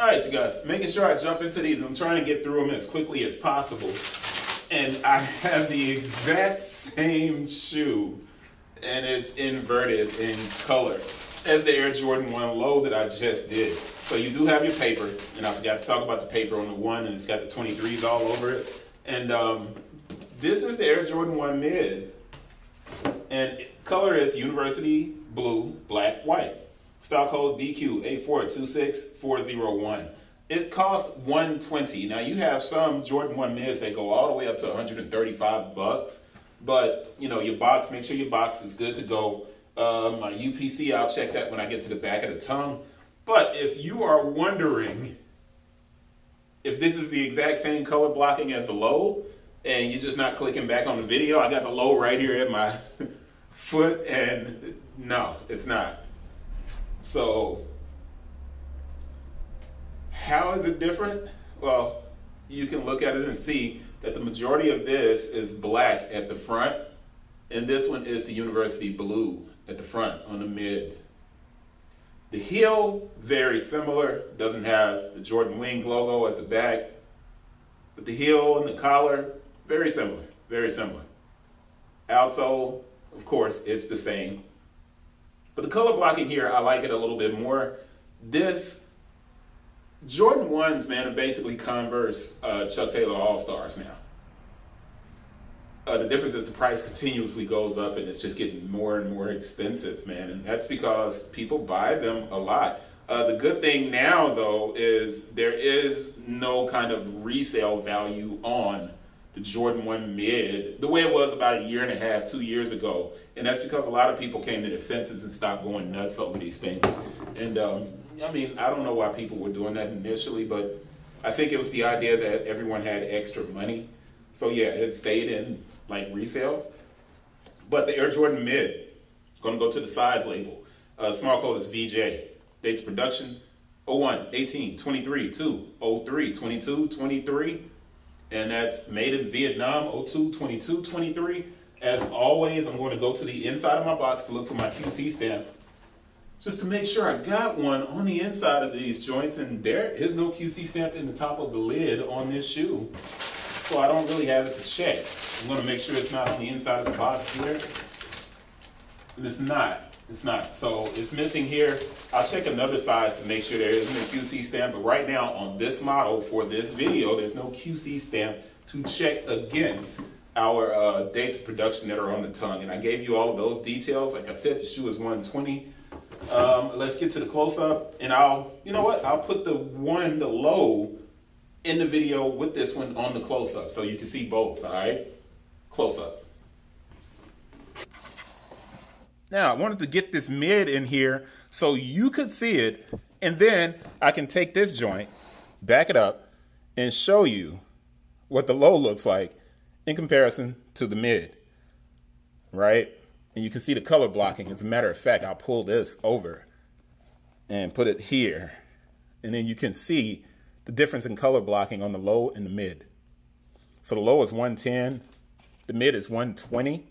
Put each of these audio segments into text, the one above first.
right, you guys, making sure I jump into these. I'm trying to get through them as quickly as possible. And I have the exact same shoe, and it's inverted in color as the Air Jordan 1 low that I just did. So you do have your paper, and I forgot to talk about the paper on the 1, and it's got the 23s all over it. And this is the Air Jordan 1 mid, and color is University Blue, Black, White. Style code DQ8426-401. It costs $120. Now you have some Jordan 1 mids that go all the way up to $135, but you know, your box, make sure your box is good to go. My UPC, I'll check that when I get to the back of the tongue. But if you are wondering if this is the exact same color blocking as the low, and you're just not clicking back on the video, I got the low right here at my foot, and no, it's not. So how is it different? Well, you can look at it and see that the majority of this is black at the front, and this one is the University Blue at the front on the mid. The heel, very similar, doesn't have the Jordan Wings logo at the back, but the heel and the collar, very similar, very similar. Outsole, of course, it's the same. But the color blocking here, I like it a little bit more. This, Jordan 1s, man, are basically Converse Chuck Taylor All-Stars now. The difference is the price continuously goes up, and it's just getting more and more expensive, man. And that's because people buy them a lot. The good thing now, though, is there is no kind of resale value on the Jordan 1 mid the way it was about a year and a half, 2 years ago. And that's because a lot of people came to their senses and stopped going nuts over these things. And I mean, I don't know why people were doing that initially, but I think it was the idea that everyone had extra money. So yeah, it stayed in like resale. But the Air Jordan mid, gonna go to the size label. Small code is VJ. Dates of production 01, 18, 23, 2, 03, 22, 23. And that's made in Vietnam, 02, 22, 23. As always, I'm going to go to the inside of my box to look for my QC stamp, just to make sure I got one on the inside of these joints, and there is no QC stamp in the top of the lid on this shoe, so I don't really have it to check. I'm going to make sure it's not on the inside of the box here, and it's not. It's not. So it's missing here. I'll check another size to make sure there isn't a QC stamp, but right now on this model for this video, there's no QC stamp to check against our dates of production that are on the tongue. And I gave you all of those details. Like I said, the shoe is 120. Let's get to the close-up, and you know what? I'll put the low in the video with this one on the close-up so you can see both, all right? Close-up. Now, I wanted to get this mid in here so you could see it, and then I can take this joint, back it up, and show you what the low looks like in comparison to the mid, right? And you can see the color blocking. As a matter of fact, I'll pull this over and put it here, and then you can see the difference in color blocking on the low and the mid. So the low is 110, the mid is 120.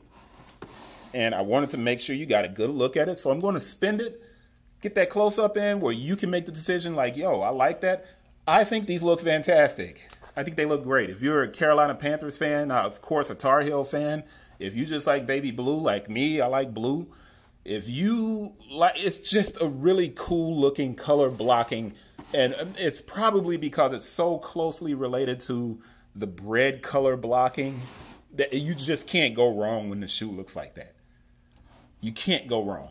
And I wanted to make sure you got a good look at it. So I'm going to spin it, get that close up in where you can make the decision like, yo, I like that. I think these look fantastic. I think they look great. If you're a Carolina Panthers fan, of course, a Tar Heel fan, if you just like baby blue like me, I like blue. If you like, it's just a really cool looking color blocking. And it's probably because it's so closely related to the bread color blocking that you just can't go wrong when the shoe looks like that. You can't go wrong.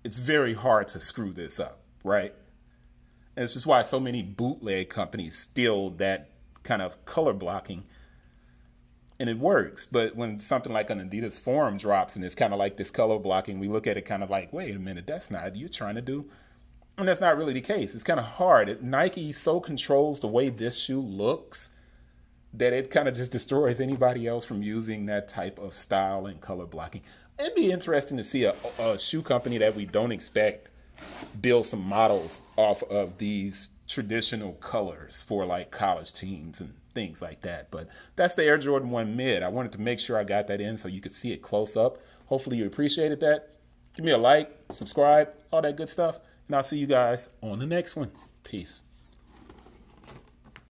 It's very hard to screw this up, right? And it's just why so many bootleg companies steal that kind of color blocking, and it works. But when something like an Adidas Forum drops and it's kind of like this color blocking, we look at it kind of like, wait a minute, that's not what you're trying to do. And that's not really the case. It's kind of hard. Nike so controls the way this shoe looks that it kind of just destroys anybody else from using that type of style and color blocking. It'd be interesting to see a shoe company that we don't expect build some models off of these traditional colors for like college teams and things like that. But that's the Air Jordan 1 mid. I wanted to make sure I got that in so you could see it close up. Hopefully you appreciated that. Give me a like, subscribe, all that good stuff. And I'll see you guys on the next one. Peace.